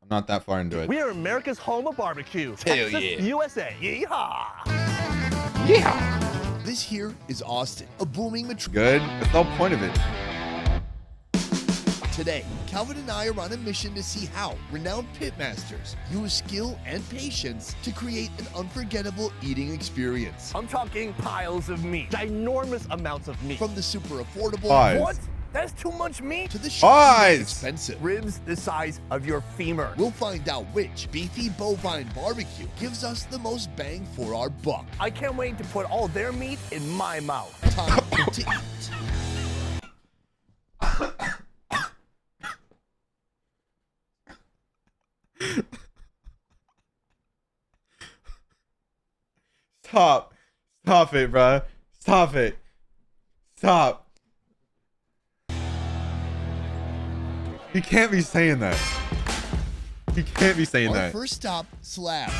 I'm not that far into it. We are America's home of barbecue. Hell Texas, yeah. USA. Yeehaw! Yeah. This here is Austin, a booming metro. Good. That's the whole point of it. Today, Calvin and I are on a mission to see how renowned pitmasters use skill and patience to create an unforgettable eating experience. I'm talking piles of meat. Ginormous amounts of meat. From the super affordable Pies. What? That's too much meat. to the shockingly Pies. expensive. Ribs the size of your femur. We'll find out which beefy bovine barbecue gives us the most bang for our buck. I can't wait to put all their meat in my mouth. Time to eat. Stop. Stop it, bruh. Stop it. Stop. He can't be saying that. He can't be saying Our that. first stop, Slab.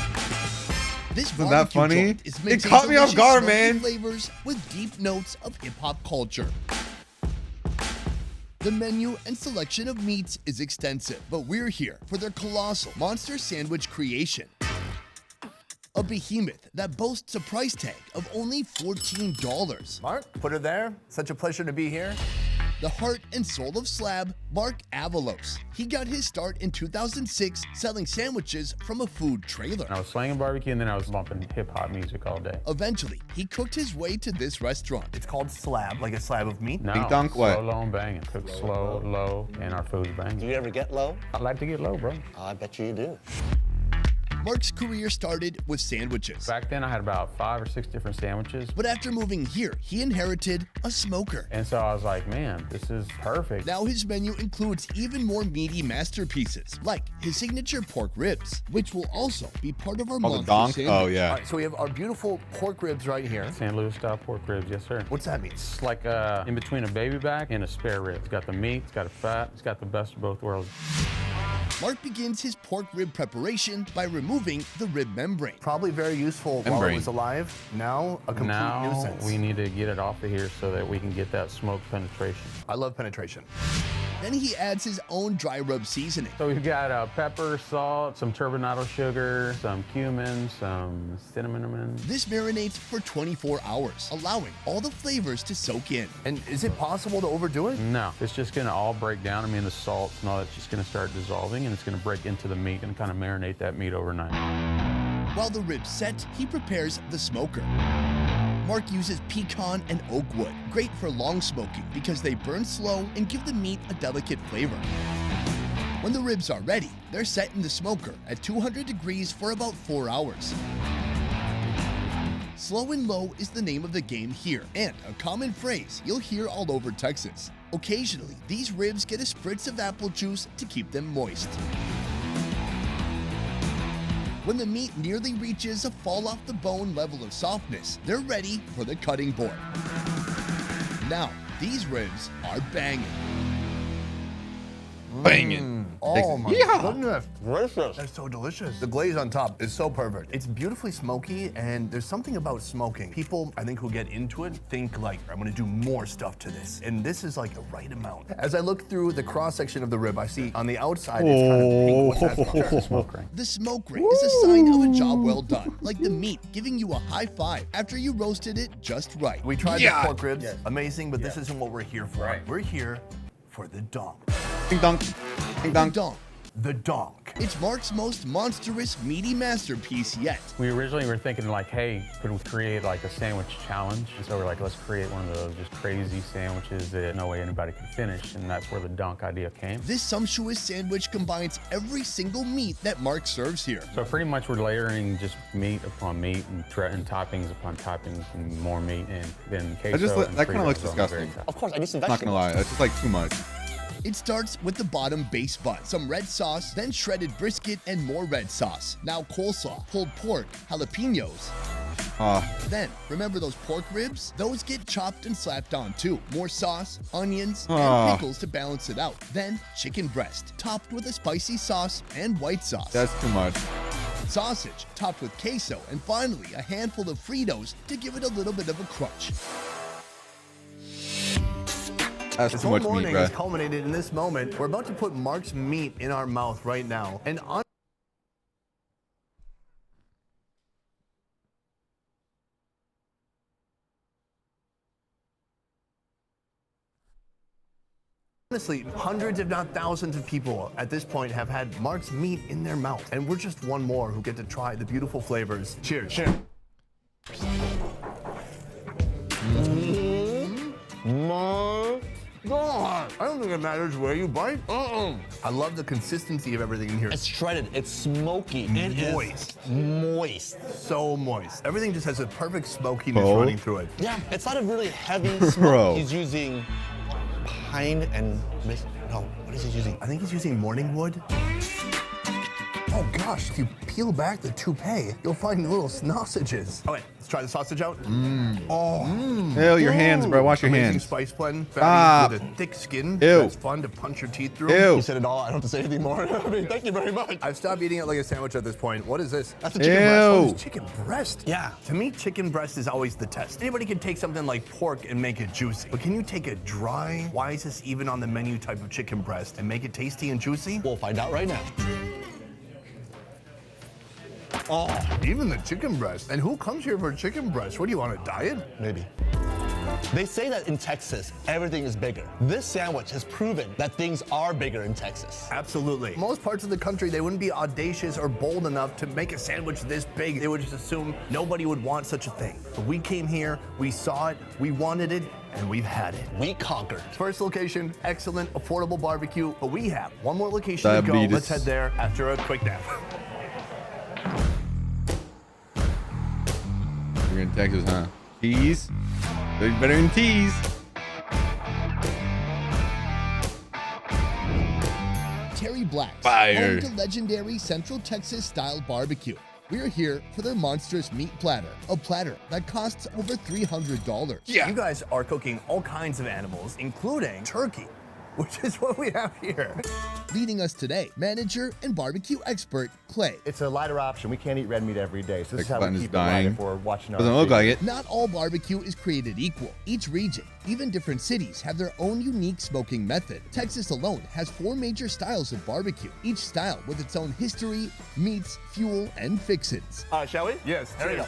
This Isn't that barbecue funny? joint is It mixing caught me off delicious guard, smoky man. flavors with deep notes of hip-hop culture. The menu and selection of meats is extensive, but we're here for their colossal monster sandwich creation. A behemoth that boasts a price tag of only $14. Mark, put her there. Such a pleasure to be here. The heart and soul of Slab, Mark Avalos. He got his start in 2006 selling sandwiches from a food trailer. I was slanging barbecue and then I was bumping hip hop music all day. Eventually, he cooked his way to this restaurant. It's called slab, like a slab of meat. No, Big dunk what? slow, low, and banging. Cook slow, low, and our food's Do banging. you ever get low? I like to get low, bro. I bet you do. Mark's career started with sandwiches. Back then I had about 5 or 6 different sandwiches. But after moving here, he inherited a smoker. And so I was like, man, this is perfect. Now his menu includes even more meaty masterpieces, like his signature pork ribs, which will also be part of our Oh, the monster donk? sandwich. Oh, yeah. All right, so we have our beautiful pork ribs right here. San Luis style pork ribs, yes sir. What's that mean? It's like in between a baby back and a spare rib. It's got the meat, it's got the fat, it's got the best of both worlds. Mark begins his pork rib preparation by removing the rib membrane. Probably very useful while it Membrane. was alive. Now, a complete Now nuisance. we need to get it off of here so that we can get that smoke penetration. I love penetration. Then he adds his own dry rub seasoning. So we've got pepper, salt, some turbinado sugar, some cumin, some cinnamon. This marinates for 24 hours, allowing all the flavors to soak in. And is it possible to overdo it? No, it's just gonna all break down. I mean, the salts and all that's just gonna start dissolving and it's gonna break into the meat and kind of marinate that meat overnight. While the ribs set, he prepares the smoker. Mark uses pecan and oak wood, great for long smoking because they burn slow and give the meat a delicate flavor. When the ribs are ready, they're set in the smoker at 200 degrees for about 4 hours. Slow and low is the name of the game here, and a common phrase you'll hear all over Texas. Occasionally, these ribs get a spritz of apple juice to keep them moist. When the meat nearly reaches a fall off the bone level of softness, they're ready for the cutting board. Now, these ribs are banging. Banging. Oh my Yeah. goodness. Delicious. That's so delicious. The glaze on top is so perfect. It's beautifully smoky, and there's something about smoking. People, I think, who get into it think like, I'm gonna do more stuff to this. And this is like the right amount. As I look through the cross-section of the rib, I see on the outside, it's kind of pink. What's that from? Smoke ring. The smoke ring is a sign of a job well done, like the meat giving you a high five after you roasted it just right. We tried Yeah. the pork ribs, amazing, but this isn't what we're here for. We're here for the donk. Ding dong. Ding The dong. donk. The donk. It's Mark's most monstrous, meaty masterpiece yet. We originally were thinking like, hey, could we create like a sandwich challenge? And so we're like, let's create one of those just crazy sandwiches that no way anybody can finish. And that's where the dunk idea came. This sumptuous sandwich combines every single meat that Mark serves here. So pretty much we're layering just meat upon meat and toppings upon toppings and more meat and then queso. That and kinda Fritos looks on the very disgusting. top. Of course, I need some Not vegetables. gonna lie, that's just like too much. It starts with the bottom base bun, some red sauce, then shredded brisket and more red sauce. Now coleslaw, pulled pork, jalapenos. Then, remember those pork ribs? Those get chopped and slapped on too. More sauce, onions, and pickles to balance it out. Then, chicken breast, topped with a spicy sauce and white sauce. That's too much. Sausage, topped with queso, and finally, a handful of Fritos to give it a little bit of a crunch. That's This too whole much meat, morning bruh. has culminated in this moment. We're about to put Mark's meat in our mouth right now. And honestly, hundreds if not thousands of people at this point have had Mark's meat in their mouth. And we're just one more who get to try the beautiful flavors. Cheers. Cheers. My God. I don't think it matters where you bite. I love the consistency of everything in here. It's shredded. It's smoky. It is moist. So moist. Everything just has a perfect smokiness Oh. running through it. Yeah, it's not a really heavy Bro. smoke. He's using pine and no, what is he using? I think he's using morning wood. Oh gosh, if you peel back the toupee, you'll find little sausages. Okay, let's try the sausage out. Ew, your hands, bro. Wash your Amazing hands. spice blend, Stop. fatty with a thick skin. Ew. That's fun to punch your teeth through. Ew. You said it all. I don't have to say anything more. I mean, thank you very much. I've stopped eating it like a sandwich at this point. What is this? That's a chicken breast. Oh, Ew. it's chicken breast. Yeah. To me, chicken breast is always the test. Anybody can take something like pork and make it juicy, but can you take a dry, why is this even on the menu type of chicken breast and make it tasty and juicy? We'll find out right now. Oh, even the chicken breast. And who comes here for chicken breast? What do you want, a diet? Maybe. They say that in Texas, everything is bigger. This sandwich has proven that things are bigger in Texas. Absolutely. Most parts of the country, they wouldn't be audacious or bold enough to make a sandwich this big. They would just assume nobody would want such a thing. But we came here, we saw it, we wanted it, and we've had it. We conquered. First location, excellent, affordable barbecue, but we have one more location to go. Diabetes. Let's head there after a quick nap. You're in Texas, huh? Teas? They're better than teas. Terry Black's, Fire. home to legendary Central Texas style barbecue. We're here for their monstrous meat platter, a platter that costs over $300. You guys are cooking all kinds of animals, including turkey, which is what we have here. Leading us today, manager and barbecue expert Clay. It's a lighter option. We can't eat red meat every day, so this is how Button we is keep it light dying. if we're watching our Doesn't look like videos. it. Not all barbecue is created equal. Each region, even different cities, have their own unique smoking method. Texas alone has 4 major styles of barbecue, each style with its own history, meats, fuel, and fixins. Shall we? Yes, there you go.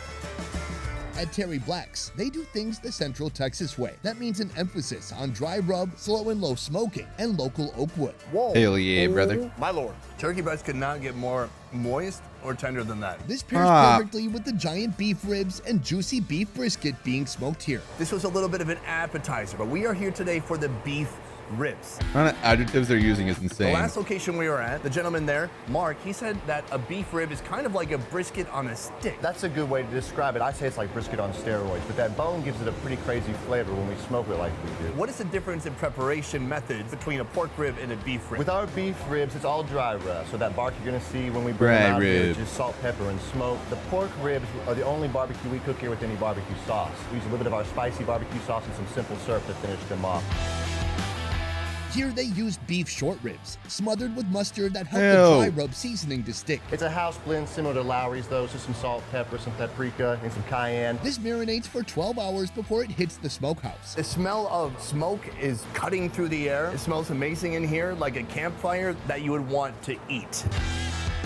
At Terry Black's, they do things the Central Texas way. That means an emphasis on dry rub, slow and low smoking, and local oak wood. Whoa. Hell yeah, brother. My lord. Turkey breast could not get more moist or tender than that. This pairs Ah. perfectly with the giant beef ribs and juicy beef brisket being smoked here. This was a little bit of an appetizer, but we are here today for the beef ribs. The amount of adjectives they're using is The insane. last location we were at, the gentleman there, Mark, he said that a beef rib is kind of like a brisket on a stick. That's a good way to describe it. I say it's like brisket on steroids, but that bone gives it a pretty crazy flavor when we smoke it like we do. What is the difference in preparation methods between a pork rib and a beef rib? With our beef ribs, it's all dry rub. So that bark you're gonna see when we bring Dry them out here rib. is just salt, pepper, and smoke. The pork ribs are the only barbecue we cook here with any barbecue sauce. We use a little bit of our spicy barbecue sauce and some simple syrup to finish them off. Here they use beef short ribs, smothered with mustard that help Ew. the dry rub seasoning to stick. It's a house blend similar to Lowry's though, so some salt, pepper, some paprika, and some cayenne. This marinates for 12 hours before it hits the smokehouse. The smell of smoke is cutting through the air. It smells amazing in here, like a campfire that you would want to eat.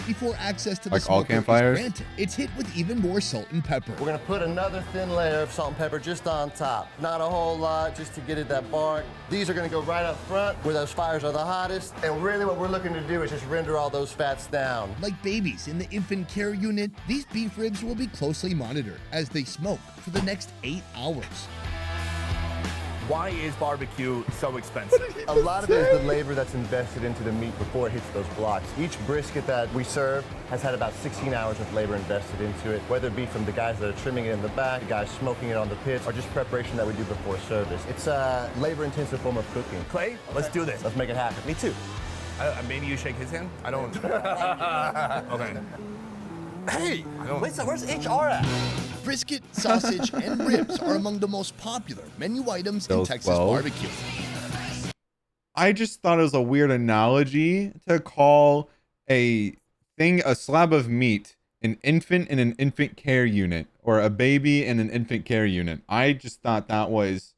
Before access to the Like all smoker campfires? is granted, it's hit with even more salt and pepper. We're gonna put another thin layer of salt and pepper just on top. Not a whole lot, just to get it that bark. These are gonna go right up front where those fires are the hottest. And really what we're looking to do is just render all those fats down. Like babies in the infant care unit, these beef ribs will be closely monitored as they smoke for the next 8 hours. Why is barbecue so expensive? A lot of it is the labor that's invested into the meat before it hits those blocks. Each brisket that we serve has had about 16 hours of labor invested into it, whether it be from the guys that are trimming it in the back, the guys smoking it on the pits, or just preparation that we do before service. It's a labor-intensive form of cooking. Clay, let's do this. Let's make it happen. Me too. Maybe you shake his hand? I don't. Okay. Hey, wait, so where's HR at? Brisket, sausage, and ribs are among the most popular menu items in Those Texas 12. barbecue. I just thought it was a weird analogy to call a slab of meat, an infant in an infant care unit, or a baby in an infant care unit. I just thought that was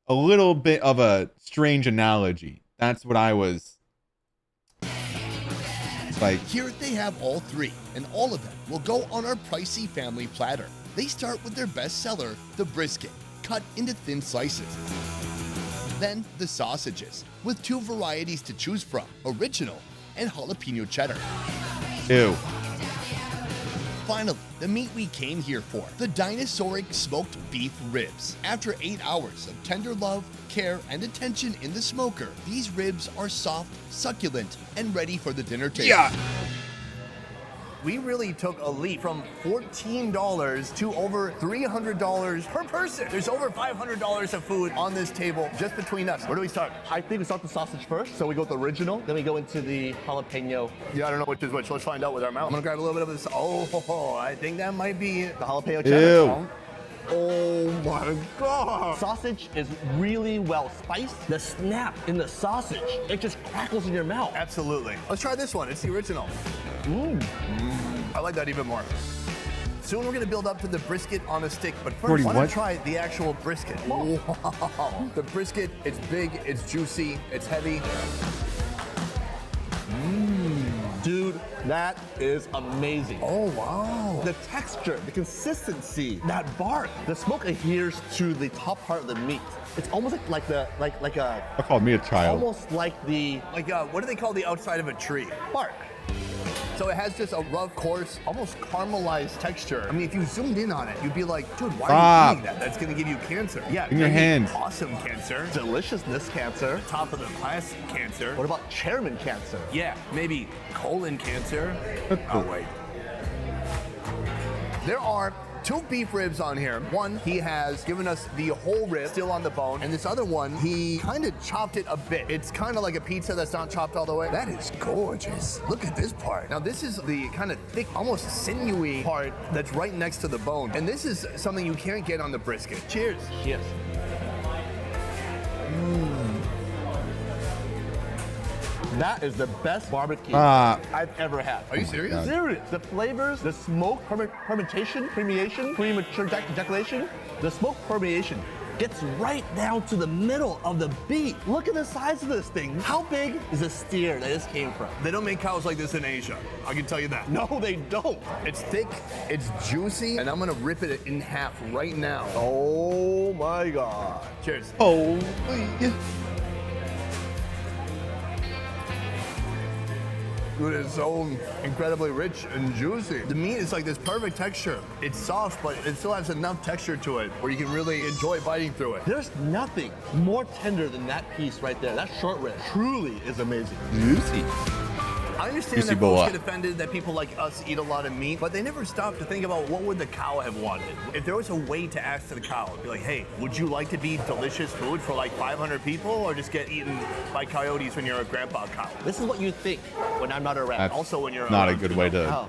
a little bit of a strange analogy. That's what I was like. Here they have all three, and all of them will go on our pricey family platter. They start with their best seller, the brisket, cut into thin slices. Then the sausages, with 2 varieties to choose from, original and jalapeno cheddar. Ew. Finally, the meat we came here for, the dinosauric smoked beef ribs. After 8 hours of tender love, care, and attention in the smoker, these ribs are soft, succulent, and ready for the dinner table. Yeah. We really took a leap from $14 to over $300 per person. There's over $500 of food on this table just between us. Where do we start? I think we start the sausage first. So we go with the original, then we go into the jalapeno. Yeah, I don't know which is which. Let's find out with our mouth. I'm gonna grab a little bit of this. Oh, I think that might be The jalapeno cheddar. Ew. Oh my God. Sausage is really well spiced. The snap in the sausage, it just crackles in your mouth. Absolutely. Let's try this one. It's the original. I like that even more. Soon we're gonna build up to the brisket on a stick, but first, I wanna try the actual brisket. Wow. The brisket, it's big, it's juicy, it's heavy. Dude, that is amazing. Oh, wow. The texture, the consistency, that bark, the smoke adheres to the top part of the meat. It's almost like a I called me a child. almost like the Like, what do they call the outside of a tree? bark. So it has just a rough, coarse, almost caramelized texture. I mean, if you zoomed in on it, you'd be like, dude, why are Stop. you eating that? That's gonna give you cancer. Yeah, In your hands. Awesome cancer. Deliciousness cancer. Top of the class cancer. What about chairman cancer? Yeah, maybe colon cancer. Oh, wait. There are 2 beef ribs on here. One, he has given us the whole rib still on the bone, and this other one, he kind of chopped it a bit. It's kind of like a pizza that's not chopped all the way. That is gorgeous. Look at this part. Now this is the kind of thick, almost sinewy part that's right next to the bone. And this is something you can't get on the brisket. Cheers. Yes. That is the best barbecue I've ever had. Are you serious? Serious. The flavors, the smoke permeation, premature ejaculation, the smoke permeation gets right down to the middle of the beef. Look at the size of this thing. How big is the steer that this came from? They don't make cows like this in Asia. I can tell you that. No, they don't. It's thick, it's juicy, and I'm gonna rip it in half right now. Oh my God. Cheers. Holy. It is so incredibly rich and juicy. The meat is like this perfect texture. It's soft, but it still has enough texture to it where you can really enjoy biting through it. There's nothing more tender than that piece right there. That short rib truly is amazing. Juicy. I understand Juicy that boa. folks get offended that people like us eat a lot of meat, but they never stop to think about what would the cow have wanted. If there was a way to ask to the cow, be like, hey, would you like to be delicious food for like 500 people or just get eaten by coyotes when you're a grandpa cow? This is what you think when I'm not around. That's Also when you're not a around, good you way know. to. Oh.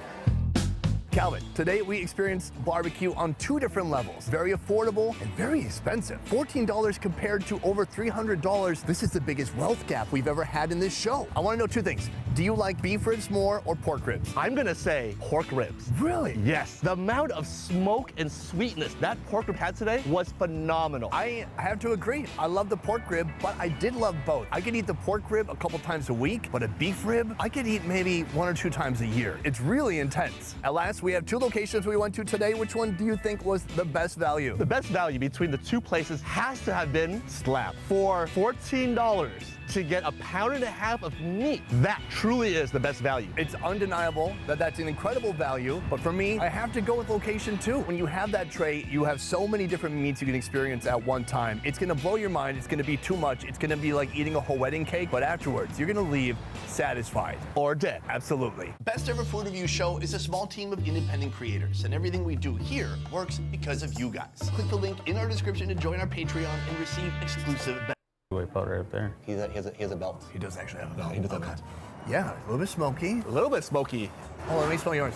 Calvin, today we experienced barbecue on 2 different levels. Very affordable and very expensive. $14 compared to over $300. This is the biggest wealth gap we've ever had in this show. I want to know 2 things. Do you like beef ribs more or pork ribs? I'm gonna say pork ribs. Really? Yes. The amount of smoke and sweetness that pork rib had today was phenomenal. I have to agree. I love the pork rib, but I did love both. I could eat the pork rib a couple times a week, but a beef rib, I could eat maybe 1 or 2 times a year. It's really intense. At last, we have 2 locations we went to today. Which one do you think was the best value? The best value between the 2 places has to have been Slap. For $14 to get a pound and a half of meat, that truly is the best value. It's undeniable that that's an incredible value, but for me, I have to go with location 2. When you have that tray, you have so many different meats you can experience at one time. It's gonna blow your mind, it's gonna be too much, it's gonna be like eating a whole wedding cake, but afterwards, you're gonna leave satisfied. Or dead. Absolutely. Best Ever Food Review Show is a small team of independent creators, and everything we do here works because of you guys. Click the link in our description to join our Patreon and receive exclusive benefits. Wait, put right up there. He has a belt. He does actually have a belt. He does have a belt. Yeah, a little bit smoky. A little bit smoky. Oh, let me smell yours.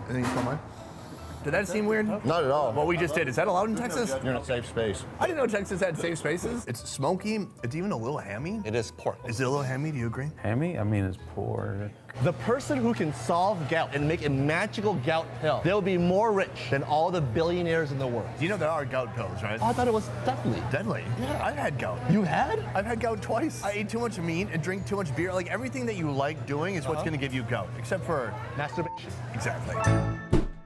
And then you smell mine. Did that seem weird? Not at all. What we just did, is that allowed in Texas? You're in a safe space. I didn't know Texas had safe spaces. It's smoky, it's even a little hammy. It is pork. Is it a little hammy, do you agree? Hammy? I mean, it's pork. The person who can solve gout and make a magical gout pill, they'll be more rich than all the billionaires in the world. You know there are gout pills, right? Oh, I thought it was deadly. Deadly. Yeah. I've had gout. You had? I've had gout twice. I ate too much meat and drink too much beer. Like everything that you like doing is what's gonna give you gout, except for Masturbation. exactly.